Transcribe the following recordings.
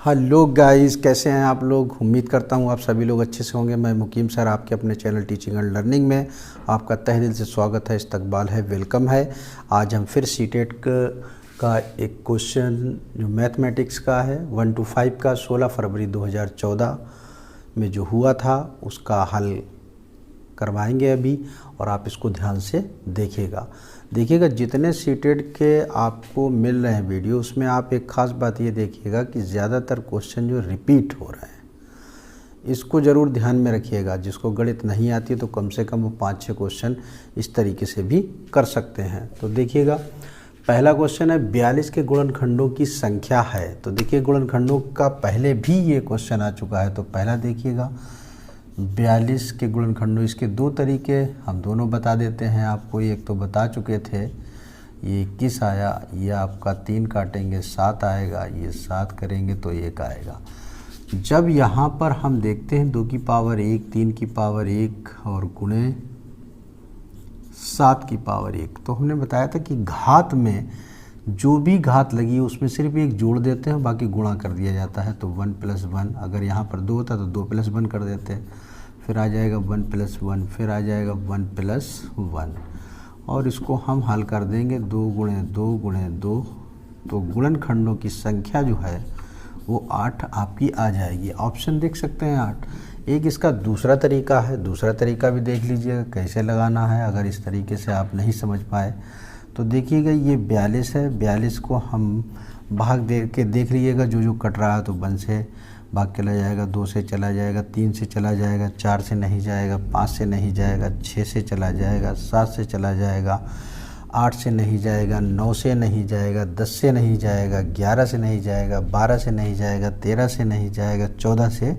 Hello guys, कैसे हैं आप लोग। उम्मीद करता हूं आप सभी लोग अच्छे से होंगे। मैं मुकीम सर आपके अपने चैनल टीचिंग एंड लर्निंग में आपका तहे दिल से स्वागत है, इस्तकबाल है, वेलकम है। आज हम फिर सीटेट का एक क्वेश्चन जो मैथमेटिक्स का है 1 to 5 का 16 फरवरी 2014 में जो हुआ था उसका हल करवाएंगे अभी, और आप इसको ध्यान से देखिएगा। जितने सीटेड के आपको मिल रहे हैं वीडियो, उसमें आप एक ख़ास बात ये देखिएगा कि ज़्यादातर क्वेश्चन जो रिपीट हो रहे हैं, इसको ज़रूर ध्यान में रखिएगा। जिसको गणित नहीं आती तो कम से कम वो 5-6 क्वेश्चन इस तरीके से भी कर सकते हैं। तो देखिएगा, पहला क्वेश्चन है 42 के गुणनखंडों की संख्या है। तो देखिए, गुणनखंडों का पहले भी ये क्वेश्चन आ चुका है। तो पहला देखिएगा 42 के गुणनखंडों, इसके दो तरीके हम दोनों बता देते हैं आपको। एक तो बता चुके थे, ये 21 आया, ये आपका 3 काटेंगे 7 आएगा, ये 7 करेंगे तो 1 आएगा। जब यहाँ पर हम देखते हैं 2 की पावर 1, 3 की पावर 1 और गुणे 7 की पावर 1, तो हमने बताया था कि घात में जो भी घात लगी उसमें सिर्फ एक जोड़ देते हैं, बाकी गुणा कर दिया जाता है। तो 1 + 1, अगर यहाँ पर 2 होता तो 2 + 1 कर देते हैं, फिर आ जाएगा 1 + 1, फिर आ जाएगा 1 + 1, और इसको हम हल कर देंगे 2 × 2 × 2। तो गुणनखंडों की संख्या जो है वो 8 आपकी आ जाएगी। ऑप्शन देख सकते हैं 8। एक इसका दूसरा तरीका है, दूसरा तरीका भी देख लीजिएगा कैसे लगाना है। अगर इस तरीके से आप नहीं समझ पाए तो देखिएगा, ये 42 है, 42 को हम भाग दे के देख लीजिएगा। जो कट रहा है तो 1 से भाग चला जाएगा, 2 से चला जाएगा, 3 से चला जाएगा, 4 से नहीं जाएगा, 5 से नहीं जाएगा, 6 से चला जाएगा, 7 से चला जाएगा, 8 से नहीं जाएगा, 9 से नहीं जाएगा, 10 से नहीं जाएगा, 11 से नहीं जाएगा, 12 से नहीं जाएगा, 13 से नहीं जाएगा, 14 से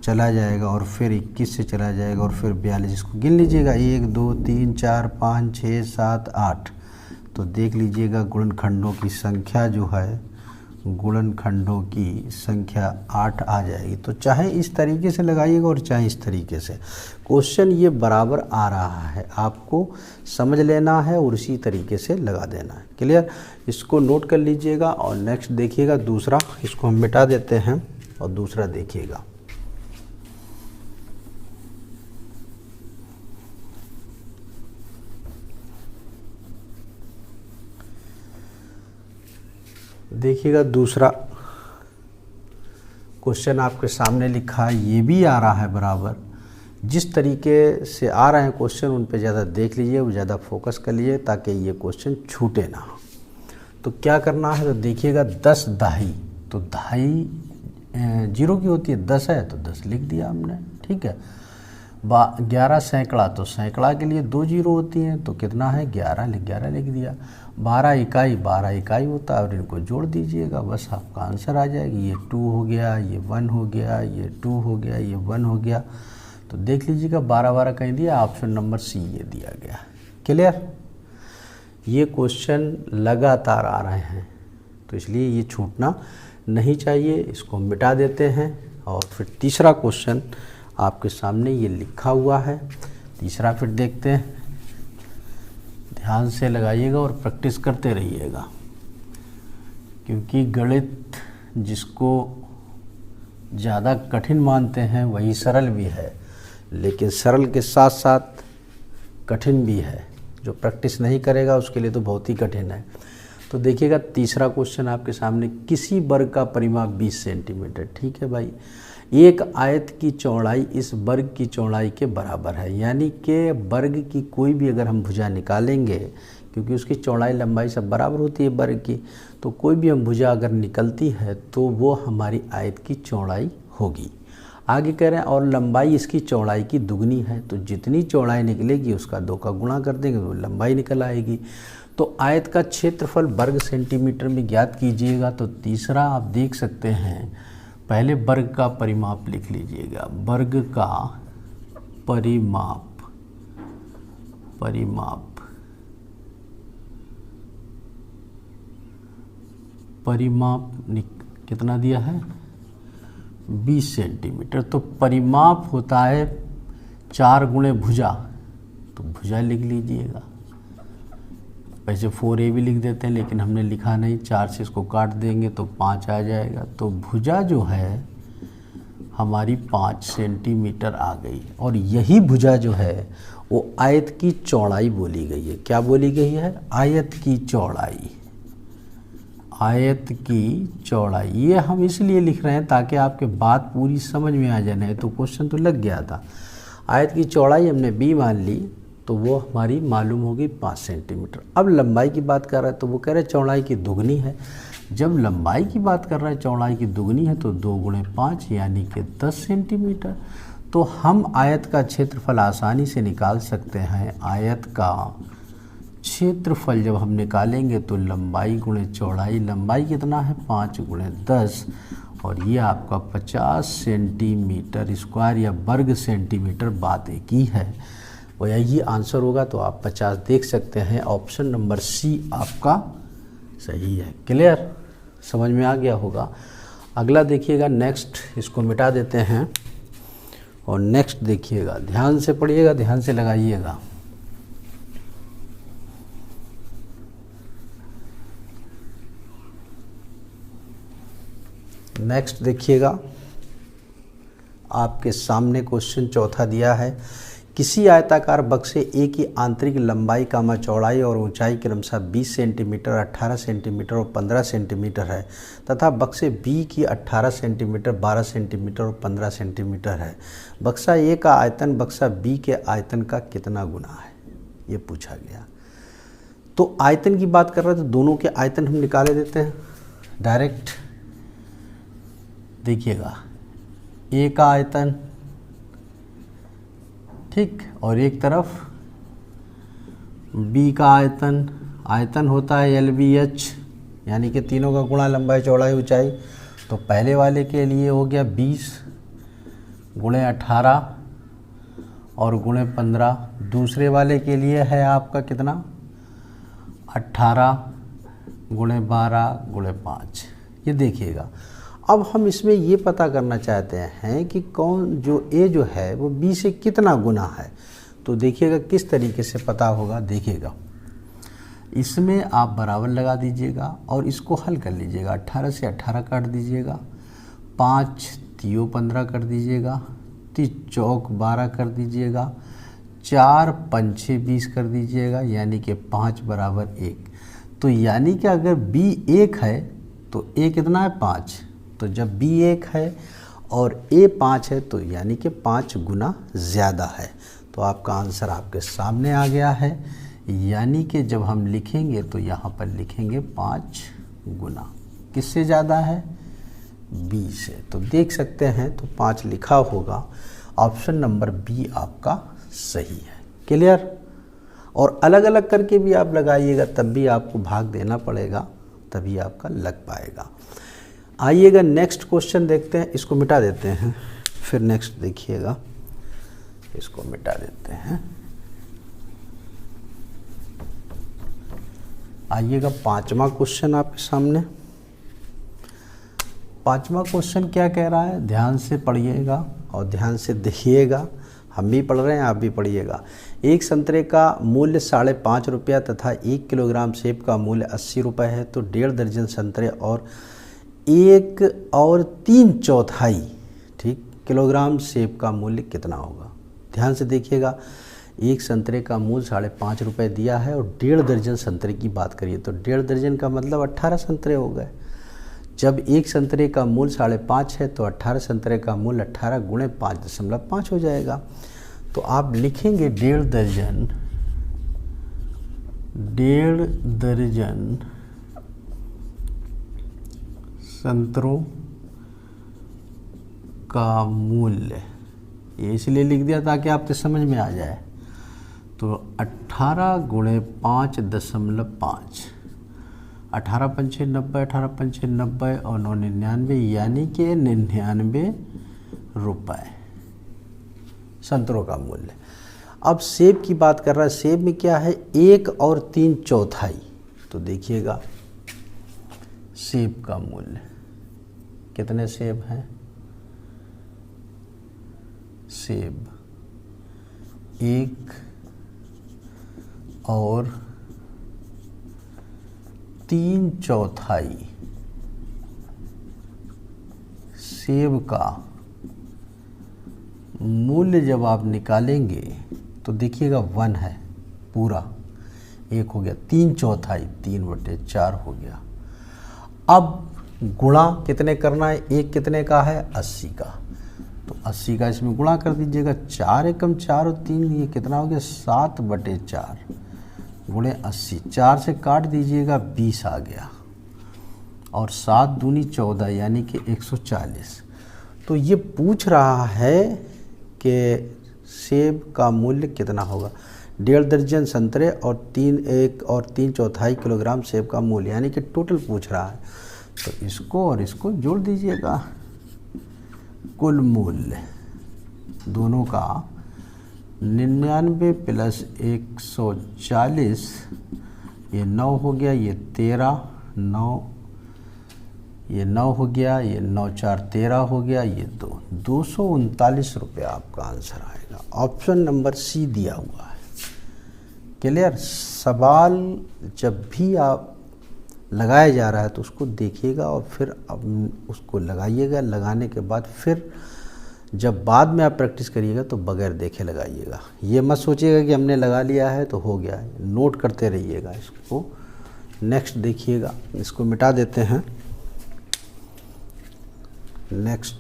चला जाएगा, और फिर 21 से चला जाएगा, और फिर 42। इसको गिन लीजिएगा, 1 2 3 4 5 6 7 8। तो देख लीजिएगा, गुणनखंडों की संख्या जो है, गुणनखंडों की संख्या 8 आ जाएगी। तो चाहे इस तरीके से लगाइएगा और चाहे इस तरीके से, क्वेश्चन ये बराबर आ रहा है, आपको समझ लेना है और उसी तरीके से लगा देना है। क्लियर? इसको नोट कर लीजिएगा। और नेक्स्ट देखिएगा दूसरा, इसको हम मिटा देते हैं और दूसरा देखिएगा। देखिएगा, दूसरा क्वेश्चन आपके सामने लिखा है, ये भी आ रहा है बराबर। जिस तरीके से आ रहे हैं क्वेश्चन उन पे ज़्यादा देख लीजिए, वो ज़्यादा फोकस कर लीजिए ताकि ये क्वेश्चन छूटे ना। तो क्या करना है, तो देखिएगा 10 दहाई, तो दहाई 0 की होती है, 10 है तो 10 लिख दिया हमने, ठीक है। 11 सैकड़ा, तो सैकड़ा के लिए 2 0 होती हैं, तो कितना है 11 लिख दिया। 12 इकाई होता है, और इनको जोड़ दीजिएगा, बस आपका आंसर आ जाएगी। ये 2 हो गया, ये 1 हो गया, ये 2 हो गया, ये 1 हो गया। तो देख लीजिएगा, 12 कहीं दिया, ऑप्शन नंबर सी ये दिया गया। क्लियर? ये क्वेश्चन लगातार आ रहे हैं तो इसलिए ये छूटना नहीं चाहिए। इसको मिटा देते हैं। और फिर तीसरा क्वेश्चन आपके सामने ये लिखा हुआ है, तीसरा फिर देखते हैं। ध्यान से लगाइएगा और प्रैक्टिस करते रहिएगा, क्योंकि गणित जिसको ज़्यादा कठिन मानते हैं वही सरल भी है, लेकिन सरल के साथ साथ कठिन भी है। जो प्रैक्टिस नहीं करेगा उसके लिए तो बहुत ही कठिन है। तो देखिएगा, तीसरा क्वेश्चन आपके सामने, किसी वर्ग का परिमाप 20 सेंटीमीटर, ठीक है भाई। एक आयत की चौड़ाई इस वर्ग की चौड़ाई के बराबर है, यानी कि वर्ग की कोई भी अगर हम भुजा निकालेंगे, क्योंकि उसकी चौड़ाई लंबाई सब बराबर होती है वर्ग की, तो कोई भी हम भुजा अगर निकलती है तो वो हमारी आयत की चौड़ाई होगी। आगे कह रहे हैं, और लंबाई इसकी चौड़ाई की दुगनी है, तो जितनी चौड़ाई निकलेगी उसका 2 का गुणा कर देंगे तो लंबाई निकल आएगी। तो आयत का क्षेत्रफल वर्ग सेंटीमीटर में ज्ञात कीजिएगा। तो तीसरा आप देख सकते हैं, पहले वर्ग का परिमाप लिख लीजिएगा। वर्ग का परिमाप कितना दिया है, 20 सेंटीमीटर। तो परिमाप होता है 4 × भुजा, तो भुजा लिख लीजिएगा। वैसे 4a भी लिख देते हैं, लेकिन हमने लिखा नहीं, 4 से इसको काट देंगे तो 5 आ जाएगा। तो भुजा जो है हमारी 5 सेंटीमीटर आ गई, और यही भुजा जो है वो आयत की चौड़ाई बोली गई है। क्या बोली गई है? आयत की चौड़ाई। आयत की चौड़ाई, ये हम इसलिए लिख रहे हैं ताकि आपके बात पूरी समझ में आ जाए, नहीं तो क्वेश्चन तो लग गया था। आयत की चौड़ाई हमने b मान ली, तो वो हमारी मालूम होगी 5 सेंटीमीटर। अब लंबाई की बात कर रहा है तो वो कह रहे चौड़ाई की दुगनी है। जब लंबाई की बात कर रहा है चौड़ाई की दुगनी है तो 2 × 5 यानी कि 10 सेंटीमीटर। तो हम आयत का क्षेत्रफल आसानी से निकाल सकते हैं। आयत का क्षेत्रफल जब हम निकालेंगे तो लंबाई गुणे चौड़ाई, लंबाई कितना है 5 × 10, और ये आपका 50 सेंटीमीटर स्क्वायर या वर्ग सेंटीमीटर, बात एक ही है। और यही आंसर होगा, तो आप 50 देख सकते हैं। ऑप्शन नंबर सी आपका सही है। क्लियर? समझ में आ गया होगा। अगला देखिएगा, नेक्स्ट, इसको मिटा देते हैं और नेक्स्ट देखिएगा, ध्यान से पढ़िएगा, ध्यान से लगाइएगा। नेक्स्ट देखिएगा, आपके सामने क्वेश्चन चौथा दिया है। किसी आयताकार बक्से ए की आंतरिक लंबाई चौड़ाई और ऊंचाई क्रमशः 20 सेंटीमीटर, 18 सेंटीमीटर और 15 सेंटीमीटर है, तथा बक्से बी की 18 सेंटीमीटर, 12 सेंटीमीटर और 15 सेंटीमीटर है। बक्सा ए का आयतन बक्सा बी के आयतन का कितना गुना है, ये पूछा गया। तो आयतन की बात कर रहे हैं तो दोनों के आयतन हम निकाले देते हैं डायरेक्ट। देखिएगा, ए का आयतन, ठीक, और एक तरफ बी का आयतन। आयतन होता है LBH, यानी कि तीनों का गुणा लंबाई चौड़ाई ऊंचाई। तो पहले वाले के लिए हो गया 20 × 18 और × 15। दूसरे वाले के लिए है आपका कितना, 18 × 12 × 5। ये देखिएगा, अब हम इसमें ये पता करना चाहते हैं कि कौन जो ए जो है वो बी से कितना गुना है। तो देखिएगा किस तरीके से पता होगा। देखिएगा, इसमें आप बराबर लगा दीजिएगा और इसको हल कर लीजिएगा। 18 से 18 काट दीजिएगा, 5 3 15 कर दीजिएगा, 3 चौक 12 कर दीजिएगा, 4 5 6 20 कर दीजिएगा, यानी कि 5 = 1। तो यानी कि अगर बी 1 है तो ए कितना है, 5। तो जब बी 1 है और ए 5 है तो यानी कि 5 गुना ज़्यादा है। तो आपका आंसर आपके सामने आ गया है। यानी कि जब हम लिखेंगे तो यहाँ पर लिखेंगे 5 गुना, किससे ज़्यादा है, बी से। तो देख सकते हैं, तो 5 लिखा होगा। ऑप्शन नंबर बी आपका सही है। क्लियर? और अलग अलग करके भी आप लगाइएगा, तब भी आपको भाग देना पड़ेगा, तभी आपका लग पाएगा। आइएगा नेक्स्ट क्वेश्चन देखते हैं। इसको मिटा देते हैं, फिर नेक्स्ट देखिएगा, इसको मिटा देते हैं। आइएगा 5वां क्वेश्चन आपके सामने। 5वां क्वेश्चन क्या कह रहा है, ध्यान से पढ़िएगा और ध्यान से देखिएगा। हम भी पढ़ रहे हैं, आप भी पढ़िएगा। एक संतरे का मूल्य 5.5 रुपया तथा 1 किलोग्राम सेब का मूल्य 80 रुपये है, तो 1.5 दर्जन संतरे और 1 और 3/4 ठीक किलोग्राम सेब का मूल्य कितना होगा। ध्यान से देखिएगा, एक संतरे का मूल्य 5.5 रुपये दिया है और 1.5 दर्जन संतरे की बात करिए तो 1.5 दर्जन का मतलब 18 संतरे हो गए। जब एक संतरे का मूल्य 5.5 है तो 18 संतरे का मूल्य 18 × 5.5 हो जाएगा। तो आप लिखेंगे 1.5 दर्जन संतरों का मूल्य, ये इसलिए लिख दिया ताकि आपके समझ में आ जाए। तो 18 × 5.5, 18 पंचे 90, 18 पंचे 90 और 9 99, यानी कि 99 रुपये संतरों का मूल्य। अब सेब की बात कर रहा है, सेब में क्या है, 1 और 3/4। तो देखिएगा सेब का मूल्य, कितने सेब हैं, सेब 1 और 3/4 सेब का मूल्य जब आप निकालेंगे तो देखिएगा 1 है पूरा, एक हो गया 3/4, 3/4 हो गया। अब गुणा कितने करना है, एक कितने का है 80 का, तो 80 का इसमें गुणा कर दीजिएगा, 4 एकम 4 और 3, ये कितना हो गया 7/4 गुणे 80, 4 से काट दीजिएगा 20 आ गया, और 7 दूनी 14 यानी कि 140। तो ये पूछ रहा है कि सेब का मूल्य कितना होगा। 1.5 दर्जन संतरे और 3/4 किलोग्राम सेब का मूल्य, यानी कि टोटल पूछ रहा है। तो इसको और इसको जोड़ दीजिएगा, कुल मूल्य दोनों का 99 + 140, ये 9 हो गया, ये 13, 9, ये 9 हो गया, ये 9 4 13 हो गया, ये 239 रुपये आपका आंसर आएगा। ऑप्शन नंबर सी दिया हुआ है। क्लियर। सवाल जब भी आप लगाया जा रहा है तो उसको देखिएगा और फिर अब उसको लगाइएगा, लगाने के बाद फिर जब बाद में आप प्रैक्टिस करिएगा तो बगैर देखे लगाइएगा। ये मत सोचिएगा कि हमने लगा लिया है तो हो गया है, नोट करते रहिएगा इसको। नेक्स्ट देखिएगा, इसको मिटा देते हैं। नेक्स्ट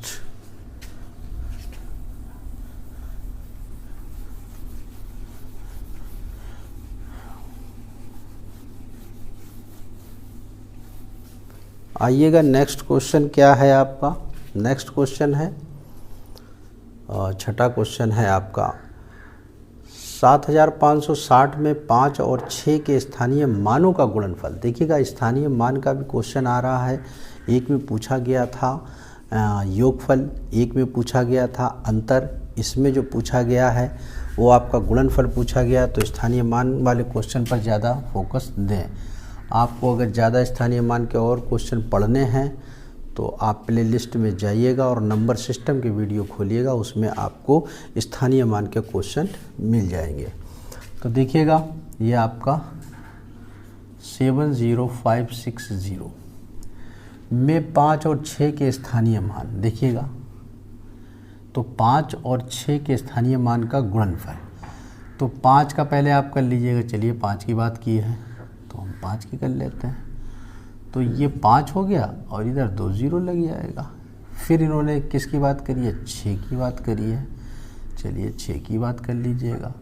आइएगा, नेक्स्ट क्वेश्चन क्या है आपका। नेक्स्ट क्वेश्चन है, छठा क्वेश्चन है आपका 7560 में 5 और 6 के स्थानीय मानों का गुणनफल। देखिएगा स्थानीय मान का भी क्वेश्चन आ रहा है, एक में पूछा गया था योगफल, एक में पूछा गया था अंतर, इसमें जो पूछा गया है वो आपका गुणनफल पूछा गया। तो स्थानीय मान वाले क्वेश्चन पर ज़्यादा फोकस दें। आपको अगर ज़्यादा स्थानीय मान के और क्वेश्चन पढ़ने हैं तो आप प्ले लिस्ट में जाइएगा और नंबर सिस्टम के वीडियो खोलिएगा, उसमें आपको स्थानीय मान के क्वेश्चन मिल जाएंगे। तो देखिएगा ये आपका 70560 में 5 और 6 के स्थानीय मान, देखिएगा तो 5 और 6 के स्थानीय मान का गुणनफल। तो 5 का पहले आप कर लीजिएगा, चलिए 5 की बात की है तो हम 5 की कर लेते हैं। तो ये 5 हो गया और इधर 2 0 लग जाएगा। फिर इन्होंने किसकी बात करी है, 6 की बात करी है, चलिए 6 की बात कर लीजिएगा।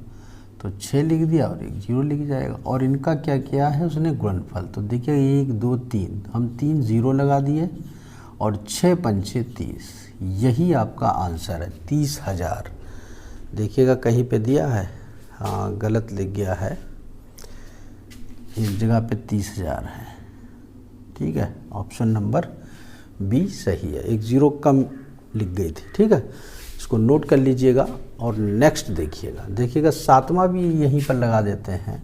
तो 6 लिख दिया और 1 0 लिख जाएगा। और इनका क्या किया है उसने गुणनफल, तो देखिए 1 2 3, हम 3 0 लगा दिए और 6 पंचे 30, यही आपका आंसर है 30,000। देखिएगा कहीं पे दिया है, हाँ गलत लिख गया है, इस जगह पे 30,000 है। ठीक है, ऑप्शन नंबर बी सही है, 1 0 कम लिख गई थी। ठीक है, इसको नोट कर लीजिएगा। और नेक्स्ट देखिएगा, देखिएगा 7वां भी यहीं पर लगा देते हैं।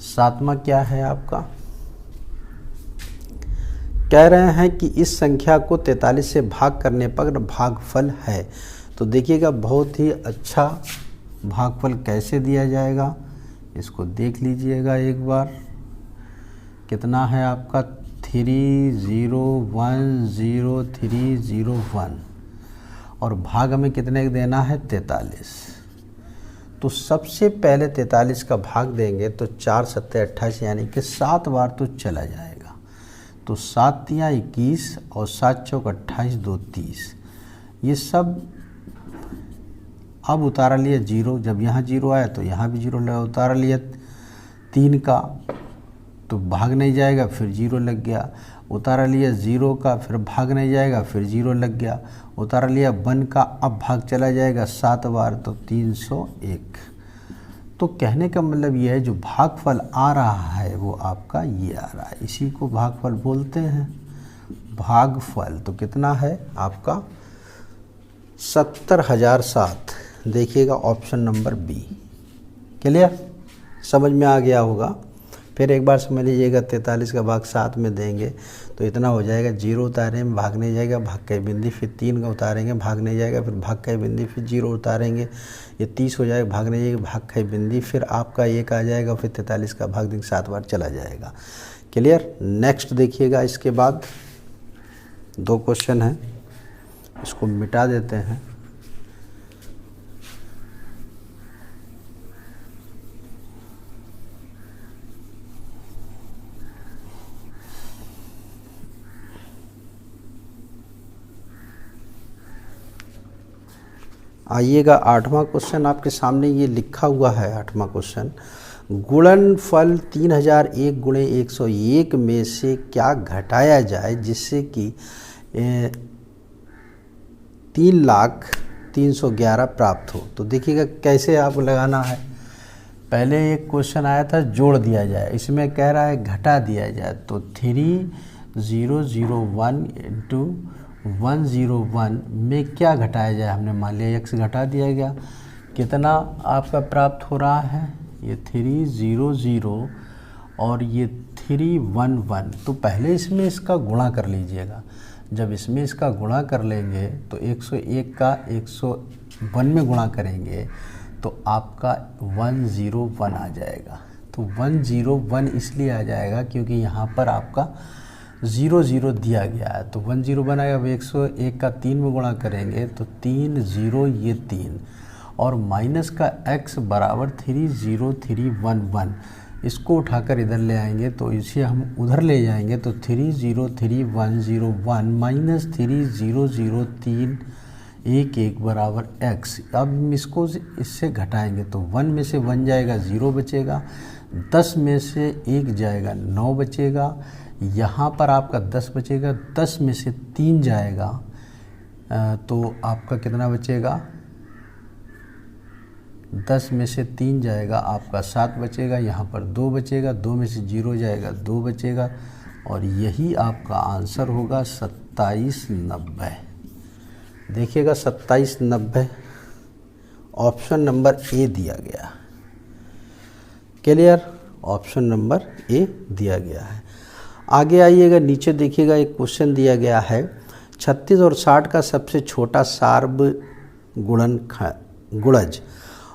7वां क्या है आपका, कह रहे हैं कि इस संख्या को 43 से भाग करने पर भागफल है। तो देखिएगा बहुत ही अच्छा भागफल कैसे दिया जाएगा, इसको देख लीजिएगा एक बार। कितना है आपका 3010301 और भाग में कितने देना है 43। तो सबसे पहले 43 का भाग देंगे तो 4 7 28 यानी कि 7 बार तो चला जाएगा। तो 7 3 21 और 7 4 28 2 30, ये सब अब उतारा लिया 0, जब यहाँ 0 आया तो यहाँ भी 0 लगा, उतारा लिया 3 का तो भाग नहीं जाएगा, फिर 0 लग गया। उतारा लिया 0 का, फिर भाग नहीं जाएगा, फिर 0 लग गया। उतारा लिया 1 का, अब भाग चला जाएगा 7 बार तो 301। तो कहने का मतलब ये है जो भागफल आ रहा है वो आपका ये आ रहा है, इसी को भागफल बोलते हैं। भागफल तो कितना है आपका 70,007। देखिएगा ऑप्शन नंबर बी। क्लियर, समझ में आ गया होगा। फिर एक बार समझ लीजिएगा 43 का भाग 7 में देंगे तो इतना हो जाएगा, 0 उतारेंगे भाग नहीं जाएगा, भाग का बिंदी, फिर 3 का उतारेंगे भाग नहीं जाएगा, फिर भाग का बिंदी, फिर 0 उतारेंगे, ये 30 हो जाएगा, भाग नहीं जाएगा, भाग का बिंदी, फिर आपका 1 आ जाएगा, फिर 43 का भाग देंगे 7 बार चला जाएगा। क्लियर। नेक्स्ट देखिएगा, इसके बाद 2 क्वेश्चन हैं, इसको मिटा देते हैं। आइएगा 8वां क्वेश्चन आपके सामने ये लिखा हुआ है। 8वां क्वेश्चन, गुणनफल 3001 गुणे 101 में से क्या घटाया जाए जिससे कि 3,03,11 प्राप्त हो। तो देखिएगा कैसे आप लगाना है। पहले एक क्वेश्चन आया था जोड़ दिया जाए, इसमें कह रहा है घटा दिया जाए। तो 3001 इंटू 101 में क्या घटाया जाए, हमने मान लिया x घटा दिया गया। कितना आपका प्राप्त हो रहा है, ये 300 और ये 311। तो पहले इसमें इसका गुणा कर लीजिएगा। जब इसमें इसका गुणा कर लेंगे तो 101 का 101 में गुणा करेंगे तो आपका 101 आ जाएगा। तो 101 इसलिए आ जाएगा क्योंकि यहाँ पर आपका 00 दिया गया है। तो 101 आएगा। अब 101 का 3 में गुणा करेंगे तो 30 ये 3 और माइनस का x बराबर 30311। इसको उठाकर इधर ले आएंगे तो इसे हम उधर ले जाएंगे तो 303101 माइनस 300311 बराबर x। अब इसको इससे घटाएंगे तो 1 में से 1 जाएगा 0 बचेगा, 10 में से 1 जाएगा 9 बचेगा, यहाँ पर आपका 10 बचेगा, 10 में से 3 जाएगा तो आपका कितना बचेगा, 10 में से 3 जाएगा आपका 7 बचेगा, यहाँ पर 2 बचेगा, 2 में से 0 जाएगा 2 बचेगा और यही आपका आंसर होगा 2790। देखिएगा 2790 ऑप्शन नंबर ए दिया गया। क्लियर, ऑप्शन नंबर ए दिया गया है। आगे आइएगा, नीचे देखिएगा एक क्वेश्चन दिया गया है 36 और 60 का सबसे छोटा सार्व गुणज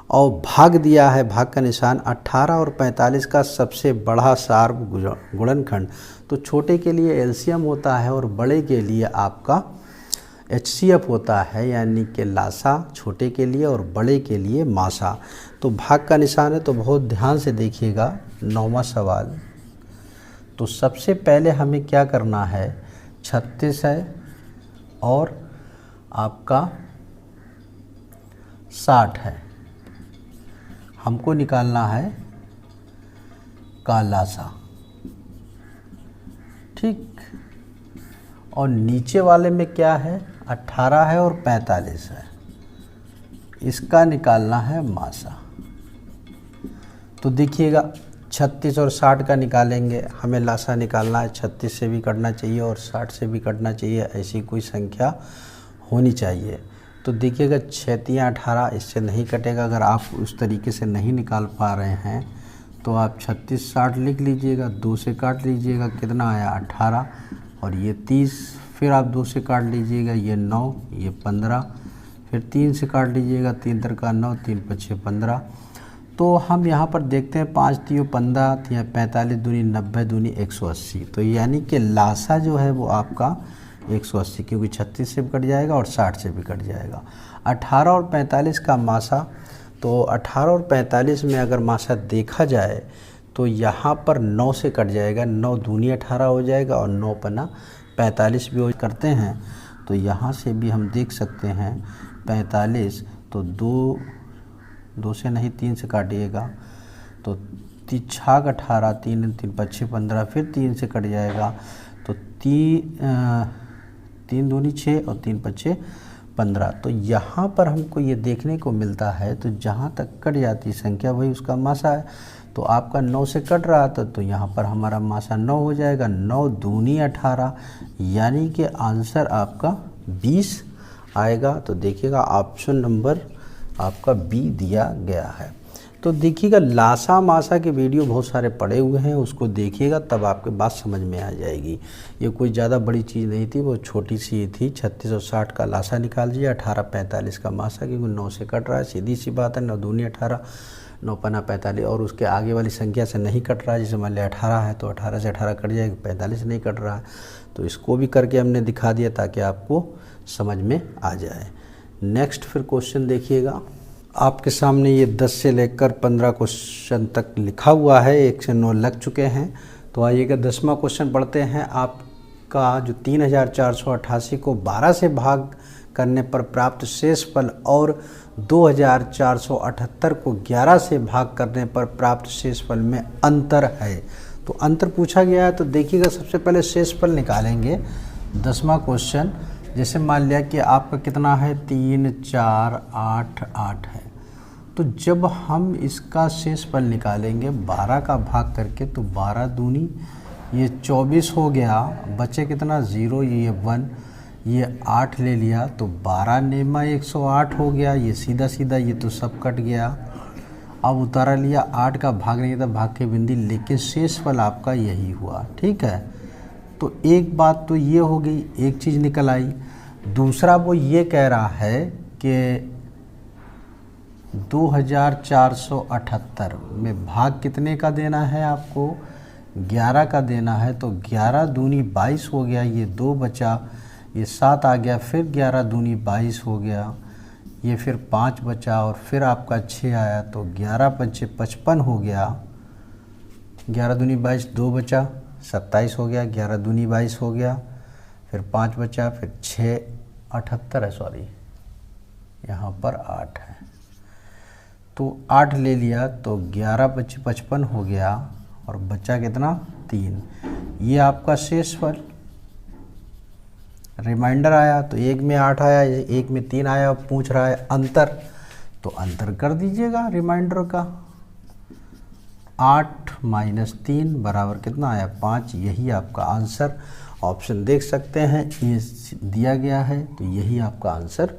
और भाग दिया है, भाग का निशान 18 और 45 का सबसे बड़ा सार्व गुणनखंड। तो छोटे के लिए एलसीएम होता है और बड़े के लिए आपका एचसीएफ होता है, यानी कि लासा छोटे के लिए और बड़े के लिए मासा। तो भाग का निशान है, तो बहुत ध्यान से देखिएगा 9वां सवाल। तो सबसे पहले हमें क्या करना है, 36 है और आपका 60 है, हमको निकालना है का लासा, ठीक। और नीचे वाले में क्या है, 18 है और 45 है, इसका निकालना है मासा। तो देखिएगा 36 और 60 का निकालेंगे, हमें लासा निकालना है। 36 से भी कटना चाहिए और 60 से भी कटना चाहिए, ऐसी कोई संख्या होनी चाहिए। तो देखिएगा 6 × 18, इससे नहीं कटेगा। अगर आप उस तरीके से नहीं निकाल पा रहे हैं तो आप 36 60 लिख लीजिएगा, 2 से काट लीजिएगा, कितना आया 18 और ये 30, फिर आप 2 से काट लीजिएगा, ये 9 ये 15, फिर 3 से काट लीजिएगा, 3 × 3 = 9, 3 × 5 = 15। तो हम यहाँ पर देखते हैं 5 × 3 = 15, 45 दूनी 90 दूनी 180। तो यानी कि लासा जो है वो आपका 180, क्योंकि 36 से भी कट जाएगा और 60 से भी कट जाएगा। 18 और 45 का मासा, तो 18 और 45 में अगर मासा देखा जाए तो यहाँ पर 9 से कट जाएगा, 9 दूनी 18 हो जाएगा और 9 पन्ना 45 भी हो करते हैं। तो यहाँ से भी हम देख सकते हैं 45, तो 2 से नहीं 3 से काटिएगा तो 6 × 18, 3 × 3 = 5 × 15, फिर 3 से कट जाएगा तो 3 दूनी 6 और 3 × 5 = 15। तो यहाँ पर हमको ये देखने को मिलता है, तो जहाँ तक कट जाती संख्या वही उसका मासा है। तो आपका 9 से कट रहा था तो यहाँ पर हमारा मासा 9 हो जाएगा, 9 दूनी 18, यानी कि आंसर आपका 20 आएगा। तो देखिएगा ऑप्शन नंबर आपका बी दिया गया है। तो देखिएगा लासा मासा के वीडियो बहुत सारे पड़े हुए हैं, उसको देखिएगा तब आपके बात समझ में आ जाएगी। ये कोई ज़्यादा बड़ी चीज़ नहीं थी, वो छोटी सी थी। 36 और 60 का लासा निकाल दीजिए, 18 45 का मासा, क्योंकि 9 से कट रहा है, सीधी सी बात है। 9 दूनी 18, 9 पन्ना 45 और उसके आगे वाली संख्या से नहीं कट रहा है। जैसे मान लिया 18 है तो 18 से 18 कट जाएगा, 45 से नहीं कट रहा है, तो इसको भी करके हमने दिखा दिया ताकि आपको समझ में आ जाए। नेक्स्ट फिर क्वेश्चन देखिएगा, आपके सामने ये 10 से लेकर 15 क्वेश्चन तक लिखा हुआ है, 1 से 9 लग चुके हैं। तो आइएगा 10वां क्वेश्चन पढ़ते हैं। आपका जो 3488 को 12 से भाग करने पर प्राप्त शेष फल और 2478 को 11 से भाग करने पर प्राप्त शेष फल में अंतर है। तो अंतर पूछा गया है, तो देखिएगा सबसे पहले शेष फल निकालेंगे। 10वां क्वेश्चन, जैसे मान लिया कि आपका कितना है 3 4 8 8 है, तो जब हम इसका शेष फल निकालेंगे 12 का भाग करके, तो 12 दूनी ये 24 हो गया, बचे कितना 0, ये 1, ये 8 ले लिया, तो 12 नेमा 108 हो गया। ये सीधा सीधा ये तो सब कट गया। अब उतारा लिया, 8 का भाग नहीं था, भाग के बिंदी, लेकिन शेष फल आपका यही हुआ। ठीक है, तो एक बात तो ये हो गई, एक चीज़ निकल आई। दूसरा वो ये कह रहा है कि 2478 में भाग कितने का देना है आपको, 11 का देना है। तो 11 दूनी 22 हो गया, ये 2 बचा, ये 7 आ गया, फिर 11 दूनी 22 हो गया, ये फिर 5 बचा और फिर आपका 6 आया, तो 11 5 55 हो गया। 11 दूनी 22, 2 बचा, 27 हो गया, 11 दूनी 22 हो गया, फिर 5 बचा, फिर 6 78 है, सॉरी यहाँ पर 8 है, तो 8 ले लिया, तो 11 5 55 हो गया और बचा कितना 3। ये आपका शेष फल। रिमाइंडर आया तो एक में 8 आया, एक में 3 आया, पूछ रहा है अंतर, तो अंतर कर दीजिएगा रिमाइंडर का। 8 - 3 बराबर कितना आया 5। यही आपका आंसर, ऑप्शन देख सकते हैं ये दिया गया है, तो यही आपका आंसर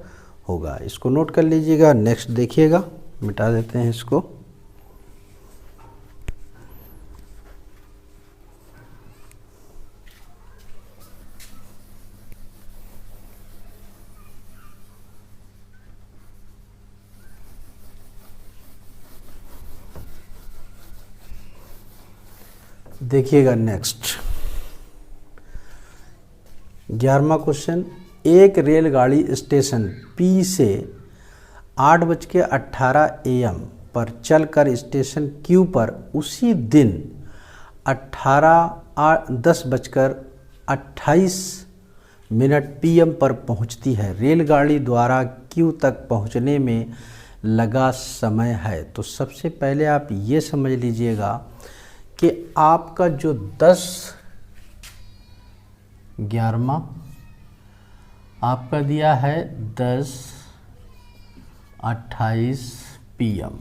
होगा। इसको नोट कर लीजिएगा। नेक्स्ट देखिएगा, मिटा देते हैं इसको। देखिएगा नेक्स्ट 11वां क्वेश्चन, एक रेलगाड़ी स्टेशन P से 8:18 AM पर चलकर स्टेशन Q पर उसी दिन 10:28 PM पर पहुंचती है। रेलगाड़ी द्वारा Q तक पहुंचने में लगा समय है। तो सबसे पहले आप ये समझ लीजिएगा कि आपका जो 11वां आपका दिया है 10:28 PM।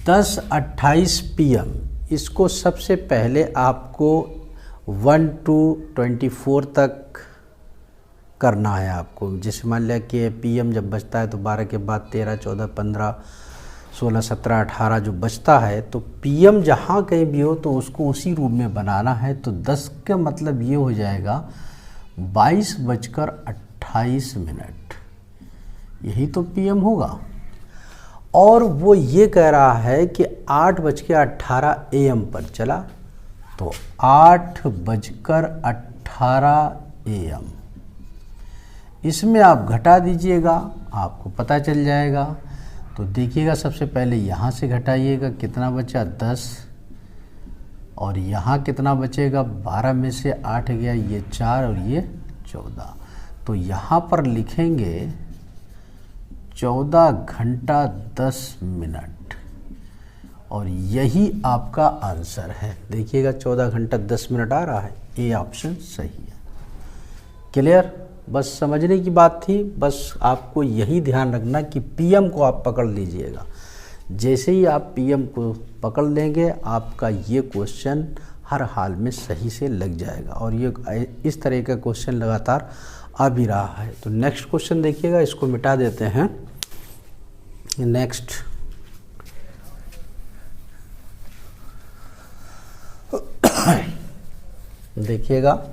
10:28 PM इसको सबसे पहले आपको 1 to 24 तक करना है आपको। जैसे मान लिया कि PM जब बचता है तो 12 के बाद 13, 14, 15, 16, 17, 18 जो बचता है, तो PM जहाँ कहीं भी हो तो उसको उसी रूप में बनाना है। तो 10 का मतलब ये हो जाएगा 22:28। यही तो PM होगा। और वो ये कह रहा है कि 8:18 AM पर चला, तो 8:18 AM इसमें आप घटा दीजिएगा, आपको पता चल जाएगा। तो देखिएगा सबसे पहले यहाँ से घटाइएगा, कितना बचा 10, और यहाँ कितना बचेगा 12 में से 8 गया, ये 4 और ये 14। तो यहाँ पर लिखेंगे 14 घंटा 10 मिनट, और यही आपका आंसर है। देखिएगा 14 घंटा 10 मिनट आ रहा है, ये ऑप्शन सही है। क्लियर? बस समझने की बात थी। बस आपको यही ध्यान रखना कि PM को आप पकड़ लीजिएगा। जैसे ही आप PM को पकड़ लेंगे, आपका ये क्वेश्चन हर हाल में सही से लग जाएगा। और ये इस तरह का क्वेश्चन लगातार आ भी रहा है। तो नेक्स्ट क्वेश्चन देखिएगा, इसको मिटा देते हैं। नेक्स्ट देखिएगा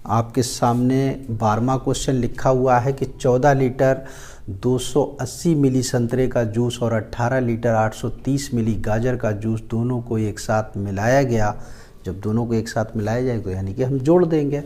आपके सामने 12वां क्वेश्चन लिखा हुआ है कि 14 लीटर 280 मिली संतरे का जूस और 18 लीटर 830 मिली गाजर का जूस दोनों को एक साथ मिलाया गया। जब दोनों को एक साथ मिलाया जाए तो यानी कि हम जोड़ देंगे।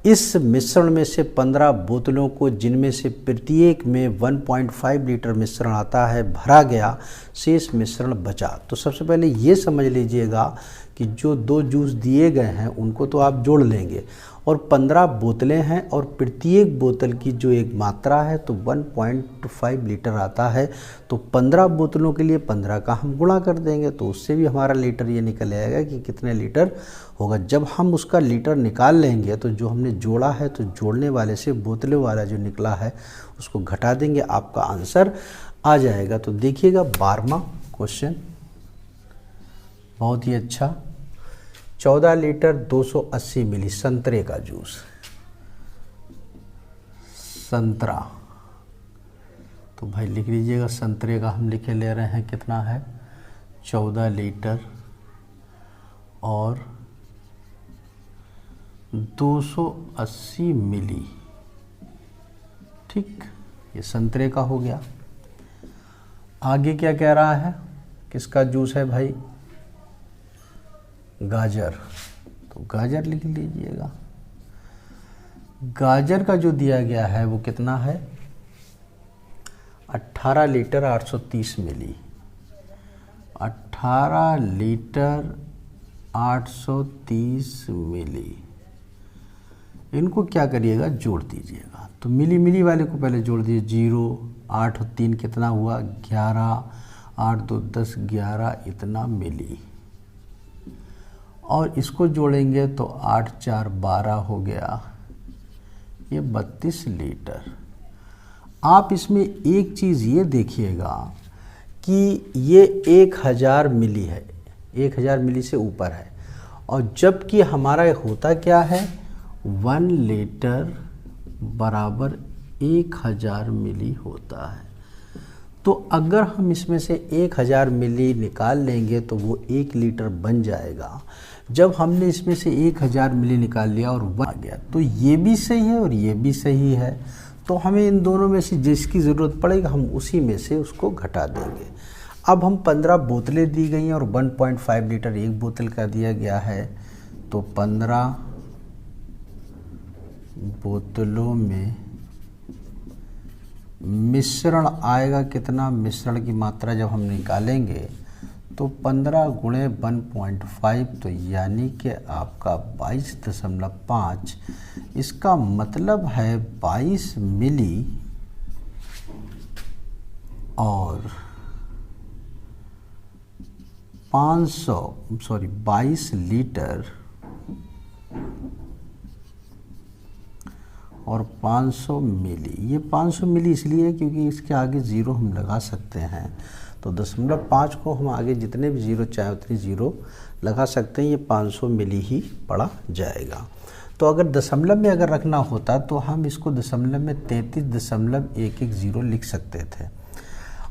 इस मिश्रण में से 15 बोतलों को, जिनमें से प्रत्येक में 1.5 लीटर मिश्रण आता है, भरा गया, शेष मिश्रण बचा। तो सबसे पहले ये समझ लीजिएगा कि जो 2 जूस दिए गए हैं उनको तो आप जोड़ लेंगे और 15 बोतलें हैं और प्रत्येक बोतल की जो एक मात्रा है तो 1.5 लीटर आता है। तो 15 बोतलों के लिए 15 का हम गुणा कर देंगे तो उससे भी हमारा लीटर ये निकल आएगा कि कितने लीटर होगा। जब हम उसका लीटर निकाल लेंगे तो जो हमने जोड़ा है तो जोड़ने वाले से बोतलों वाला जो निकला है उसको घटा देंगे, आपका आंसर आ जाएगा। तो देखिएगा 12वां क्वेश्चन बहुत ही अच्छा। 14 लीटर 280 मिली संतरे का जूस, संतरा, तो भाई लिख लीजिएगा संतरे का हम लिखे ले रहे हैं कितना है 14 लीटर और 280 मिली। ठीक, ये संतरे का हो गया। आगे क्या कह रहा है, किसका जूस है भाई, गाजर, तो गाजर लिख लीजिएगा। गाजर का जो दिया गया है वो कितना है 18 लीटर 830 मिली। 18 लीटर 830 मिली, इनको क्या करिएगा जोड़ दीजिएगा। तो मिली मिली वाले को पहले जोड़ दीजिए, 0 8 और 3 कितना हुआ 11, 8 2 10 11 इतना मिली। और इसको जोड़ेंगे तो 8 4 12 हो गया, ये 32 लीटर। आप इसमें एक चीज़ ये देखिएगा कि ये 1000 मिली है, 1000 मिली से ऊपर है, और जबकि हमारा होता क्या है 1 लीटर बराबर 1000 मिली होता है। तो अगर हम इसमें से 1000 मिली निकाल लेंगे तो वो 1 लीटर बन जाएगा। जब हमने इसमें से 1000 मिली निकाल लिया और 1 आ गया, तो ये भी सही है और ये भी सही है। तो हमें इन दोनों में से जिसकी ज़रूरत पड़ेगा हम उसी में से उसको घटा देंगे। अब हम 15 बोतलें दी गई हैं और 1.5 लीटर एक बोतल का दिया गया है, तो 15 बोतलों में मिश्रण आएगा कितना, मिश्रण की मात्रा जब हम निकालेंगे तो 15 गुणे 1.5, तो यानी कि आपका 22.5। इसका मतलब है 22 मिली और 22 लीटर और 500 मिली। ये 500 मिली इसलिए क्योंकि इसके आगे ज़ीरो हम लगा सकते हैं, तो 0.5 को हम आगे जितने भी ज़ीरो चाहे उतनी ज़ीरो लगा सकते हैं, ये 500 मिली ही पड़ा जाएगा। तो अगर दशमलव में अगर रखना होता तो हम इसको दशमलव में 33.110 लिख सकते थे।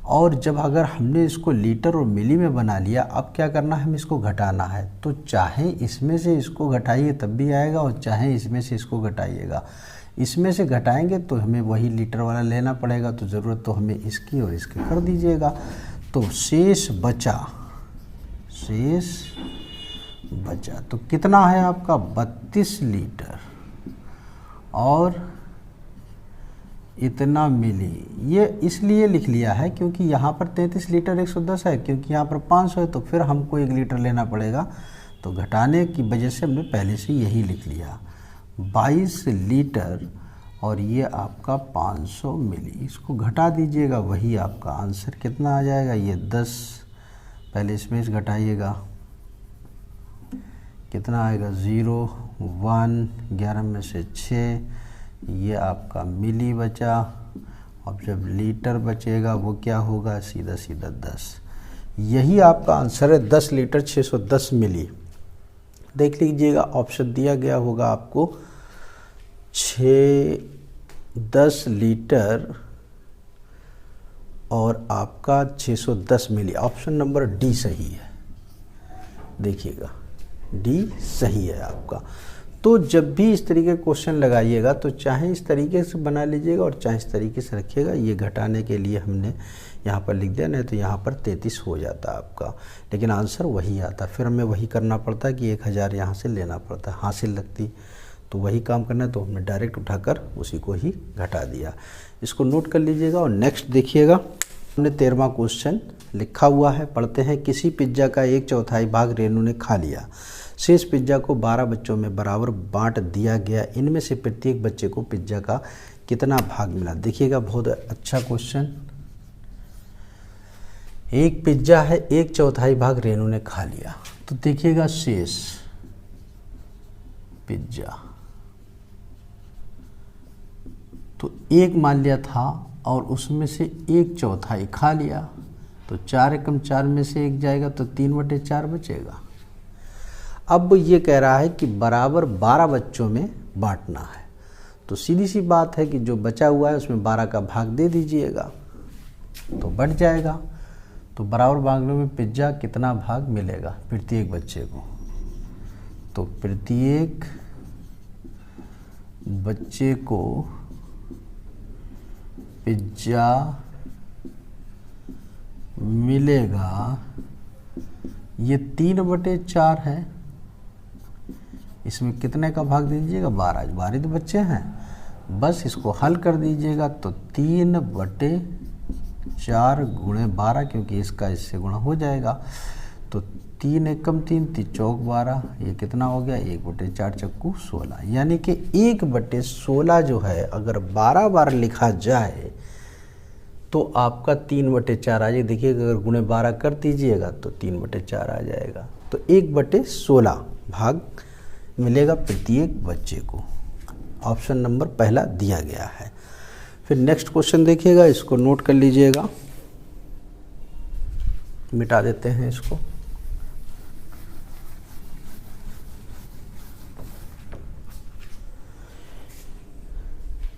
और जब अगर हमने इसको लीटर और मिली में बना लिया, अब क्या करना है, हमें इसको घटाना है। तो चाहे इसमें से इसको घटाइए तब भी आएगा और चाहे इसमें से इसको घटाइएगा, इसमें से घटाएंगे तो हमें वही लीटर वाला लेना पड़ेगा। तो ज़रूरत तो हमें इसकी और इसकी कर दीजिएगा। तो शेष बचा, तो कितना है आपका 32 लीटर और इतना मिली। ये इसलिए लिख लिया है क्योंकि यहाँ पर 33 लीटर 110 है, क्योंकि यहाँ पर 500 है, तो फिर हमको 1 लीटर लेना पड़ेगा। तो घटाने की वजह से हमने पहले से यही लिख लिया 22 लीटर और ये आपका 500 मिली। इसको घटा दीजिएगा, वही आपका आंसर कितना आ जाएगा, ये 10। पहले इसमें से घटाइएगा, कितना आएगा 0 1 11 में से 6, ये आपका मिली बचा। अब जब लीटर बचेगा वो क्या होगा, सीधा सीधा 10। यही आपका आंसर है 10 लीटर 610 मिली। देख लीजिएगा ऑप्शन दिया गया होगा आपको 10 लीटर और आपका 610 मिली। ऑप्शन नंबर डी सही है, देखिएगा डी सही है आपका। तो जब भी इस तरीके का क्वेश्चन लगाइएगा तो चाहे इस तरीके से बना लीजिएगा और चाहे इस तरीके से रखिएगा। ये घटाने के लिए हमने यहाँ पर लिख दिया, नहीं तो यहाँ पर 33 हो जाता आपका, लेकिन आंसर वही आता। फिर हमें वही करना पड़ता है कि 1000 यहाँ से लेना पड़ता है, हासिल लगती तो वही काम करना है, तो हमने डायरेक्ट उठाकर उसी को ही घटा दिया। इसको नोट कर लीजिएगा और नेक्स्ट देखिएगा। हमने 13वां क्वेश्चन लिखा हुआ है, पढ़ते हैं। किसी पिज्जा का 1/4 भाग रेनू ने खा लिया, शेष पिज्जा को 12 बच्चों में बराबर बांट दिया गया, इनमें से प्रत्येक बच्चे को पिज्जा का कितना भाग मिला। देखिएगा बहुत अच्छा क्वेश्चन। एक पिज्जा है, 1/4 भाग रेनू ने खा लिया, तो देखिएगा शेष पिज्जा तो एक मान लिया था और उसमें से 1/4 खा लिया, तो 4 एकम 4 में से 1 जाएगा तो 3/4 बचेगा। अब ये कह रहा है कि बराबर 12 बच्चों में बांटना है, तो सीधी सी बात है कि जो बचा हुआ है उसमें 12 का भाग दे दीजिएगा तो बढ़ जाएगा। तो बराबर भागों में पिज्जा कितना भाग मिलेगा प्रत्येक बच्चे को, तो प्रत्येक बच्चे को पिज्जा मिलेगा, ये 3/4 है, इसमें कितने का भाग दीजिएगा 12 तो बच्चे हैं, बस इसको हल कर दीजिएगा तो 3/4 गुणे 12, क्योंकि इसका इससे गुणा हो जाएगा, तो 3 एकम 3 चौक 12, ये कितना हो गया 1/4 चक्कू 16, यानी कि 1/16 जो है अगर 12 बार लिखा जाए तो आपका 3/4 आ जाएगा। देखिए अगर गुणे 12 कर दीजिएगा तो 3/4 आ जाएगा, तो 1/16 भाग मिलेगा प्रत्येक बच्चे को। ऑप्शन नंबर पहला दिया गया है। फिर नेक्स्ट क्वेश्चन देखिएगा, इसको नोट कर लीजिएगा, मिटा देते हैं इसको।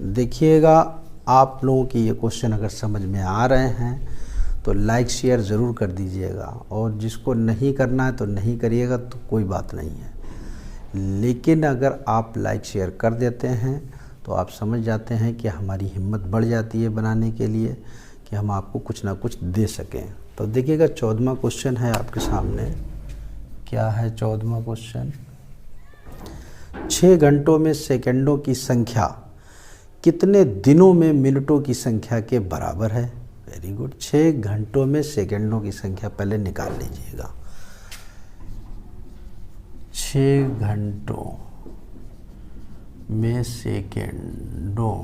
देखिएगा आप लोगों की ये क्वेश्चन अगर समझ में आ रहे हैं तो लाइक शेयर ज़रूर कर दीजिएगा, और जिसको नहीं करना है तो नहीं करिएगा, तो कोई बात नहीं है। लेकिन अगर आप लाइक शेयर कर देते हैं तो आप समझ जाते हैं कि हमारी हिम्मत बढ़ जाती है बनाने के लिए कि हम आपको कुछ ना कुछ दे सकें। तो देखिएगा 14वां क्वेश्चन है आपके सामने। क्या है 14वां क्वेश्चन? 6 घंटों में सेकंडों की संख्या कितने दिनों में मिनटों की संख्या के बराबर है? Very good. 6 घंटों में सेकंडों की संख्या पहले निकाल लीजिएगा। 6 घंटों में सेकंडों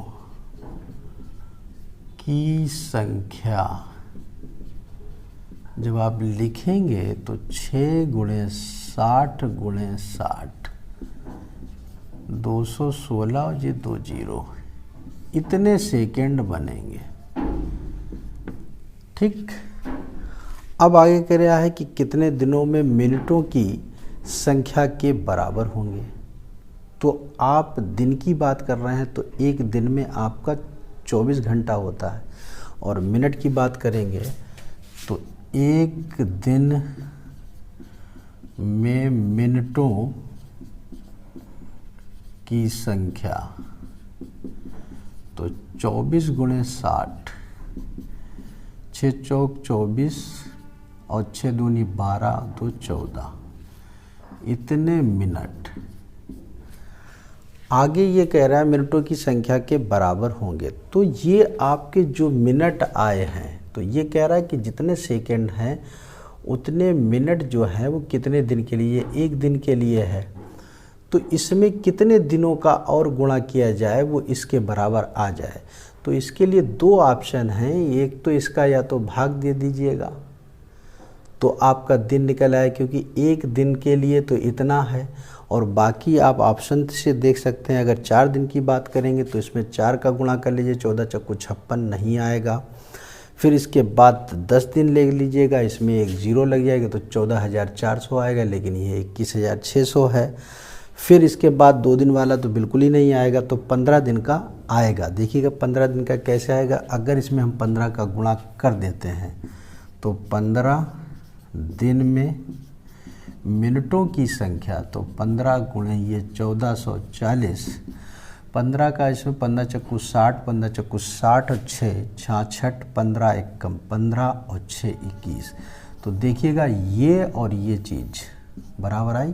की संख्या जब आप लिखेंगे तो 6 गुणे 60 गुणे 60 216 और ये 2 जीरो, इतने सेकंड बनेंगे। ठीक, अब आगे कह रहा है कि कितने दिनों में मिनटों की संख्या के बराबर होंगे। तो आप दिन की बात कर रहे हैं तो एक दिन में आपका 24 घंटा होता है, और मिनट की बात करेंगे तो एक दिन में मिनटों की संख्या तो 24 गुणे 60, 6 चौक 24 और 6 दूनी 12 2 14, इतने मिनट। आगे ये कह रहा है मिनटों की संख्या के बराबर होंगे, तो ये आपके जो मिनट आए हैं तो ये कह रहा है कि जितने सेकंड हैं उतने मिनट जो हैं वो कितने दिन के लिए, एक दिन के लिए है। तो इसमें कितने दिनों का और गुणा किया जाए वो इसके बराबर आ जाए। तो इसके लिए 2 ऑप्शन हैं, एक तो इसका या तो भाग दे दीजिएगा तो आपका दिन निकल आए, क्योंकि एक दिन के लिए तो इतना है, और बाकी आप ऑप्शन से देख सकते हैं। अगर 4 दिन की बात करेंगे तो इसमें 4 का गुणा कर लीजिए, 14 चक्कू 56 नहीं आएगा। फिर इसके बाद 10 दिन ले लीजिएगा, इसमें एक जीरो लग जाएगा तो 14,400 आएगा, लेकिन ये 21,600 है। फिर इसके बाद 2 दिन वाला तो बिल्कुल ही नहीं आएगा, तो 15 दिन का आएगा। देखिएगा 15 दिन का कैसे आएगा, अगर इसमें हम 15 का गुणा कर देते हैं तो 15 दिन में मिनटों की संख्या, तो 15 गुणे ये 1440, 15 का इसमें 15 चक्कू 60, 15 चक्कू 60 और 6 66, 15 एक कम 15 और 6 21। तो देखिएगा ये और ये चीज़ बराबर आई,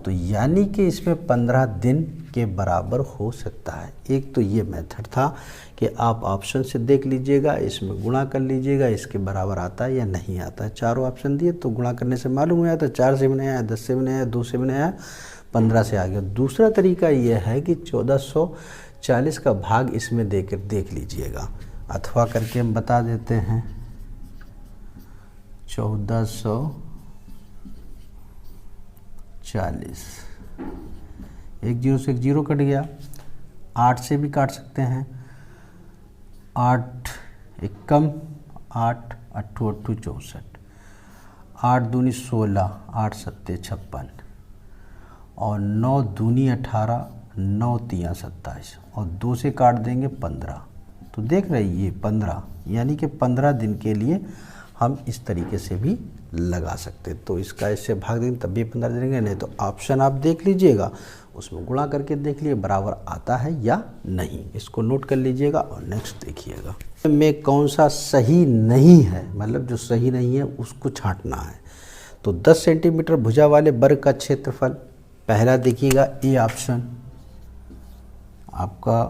तो यानी कि इसमें 15 दिन के बराबर हो सकता है। एक तो ये मेथड था कि आप ऑप्शन से देख लीजिएगा, इसमें गुणा कर लीजिएगा, इसके बराबर आता है या नहीं आता है। चारों ऑप्शन दिए तो गुणा करने से मालूम हो जाता है, 4 से भी नहीं आया, 10 से भी नहीं आया, 2 से भी नहीं आया, 15 से आ गया। दूसरा तरीका यह है कि 1440 का भाग इसमें देकर देख लीजिएगा, अथवा करके हम बता देते हैं 1440, एक जीरो से एक जीरो कट गया, 8 से भी काट सकते हैं, 8 एक कम 8 अट्ठू अट्ठू 64, 8 दूनी 16, 8 सत्ते 56 और 9 दूनी 18, 9 तियाँ 27 और 2 से काट देंगे 15। तो देख रहे ये 15, यानी कि 15 दिन के लिए हम इस तरीके से भी लगा सकते। तो इसका इससे भाग देंगे तब भी 15 देंगे, नहीं तो ऑप्शन आप देख लीजिएगा, उसमें गुणा करके देख लिए बराबर आता है या नहीं। इसको नोट कर लीजिएगा और नेक्स्ट देखिएगा में कौन सा सही नहीं है, मतलब जो सही नहीं है उसको छांटना है। तो 10 सेंटीमीटर भुजा वाले वर्ग का क्षेत्रफल, पहला देखिएगा ए ऑप्शन आपका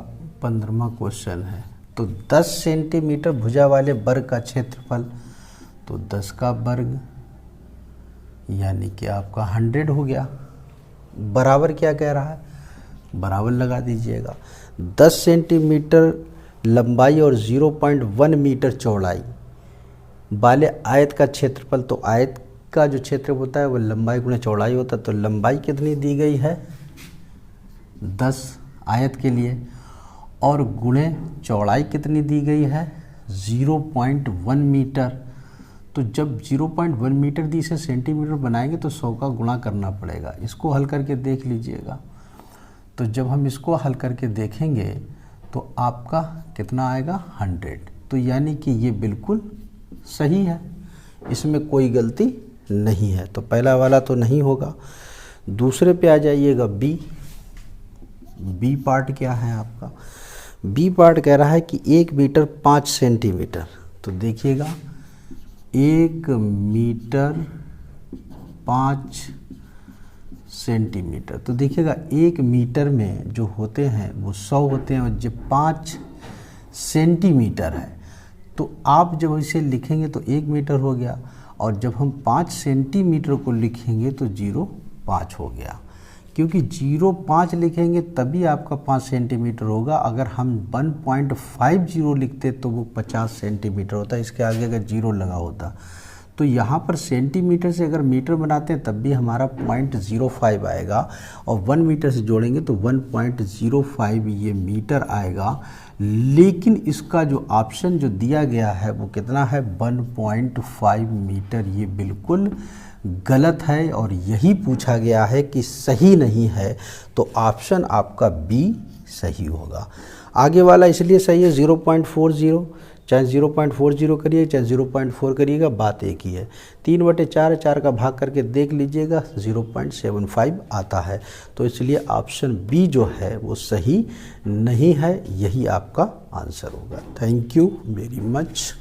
15वां क्वेश्चन है। तो 10 सेंटीमीटर भुजा वाले वर्ग का क्षेत्रफल, तो 10 का वर्ग यानी कि आपका 100 हो गया। बराबर क्या कह रहा है, बराबर लगा दीजिएगा। 10 सेंटीमीटर लंबाई और 0.1 मीटर चौड़ाई वाले आयत का क्षेत्रफल, तो आयत का जो क्षेत्र होता है वो लंबाई गुणे चौड़ाई होता है। तो लंबाई कितनी दी गई है 10 आयत के लिए, और गुणे चौड़ाई कितनी दी गई है 0.1 मीटर। तो जब 0.1 मीटर दी से सेंटीमीटर बनाएंगे तो 100 का गुणा करना पड़ेगा। इसको हल करके देख लीजिएगा। तो जब हम इसको हल करके देखेंगे तो आपका कितना आएगा 100। तो यानी कि ये बिल्कुल सही है, इसमें कोई गलती नहीं है। तो पहला वाला तो नहीं होगा। दूसरे पे आ जाइएगा बी। बी पार्ट क्या है आपका, बी पार्ट कह रहा है कि 1 मीटर 5 सेंटीमीटर। तो देखिएगा 1 मीटर 5 सेंटीमीटर। तो देखिएगा 1 मीटर में जो होते हैं वो 100 होते हैं और जो 5 सेंटीमीटर है, तो आप जब इसे लिखेंगे तो 1 मीटर हो गया, और जब हम 5 सेंटीमीटर को लिखेंगे तो 0.5 हो गया। क्योंकि 0.5 लिखेंगे तभी आपका 5 सेंटीमीटर होगा। अगर हम 1.50 लिखते तो वो 50 सेंटीमीटर होता, इसके आगे अगर 0 लगा होता। तो यहाँ पर सेंटीमीटर से अगर मीटर बनाते हैं तब भी हमारा 0.05 आएगा, और 1 मीटर से जोड़ेंगे तो 1.05 ये मीटर आएगा। लेकिन इसका जो ऑप्शन जो दिया गया है वो कितना है 1.5 मीटर। ये बिल्कुल गलत है और यही पूछा गया है कि सही नहीं है। तो ऑप्शन आपका बी सही होगा। आगे वाला इसलिए सही है 0.40, चाहे 0.40 करिए चाहे 0.4 करिएगा, बात एक ही है। 3/4, 4 का भाग करके देख लीजिएगा 0.75 आता है। तो इसलिए ऑप्शन बी जो है वो सही नहीं है, यही आपका आंसर होगा। Thank you very much.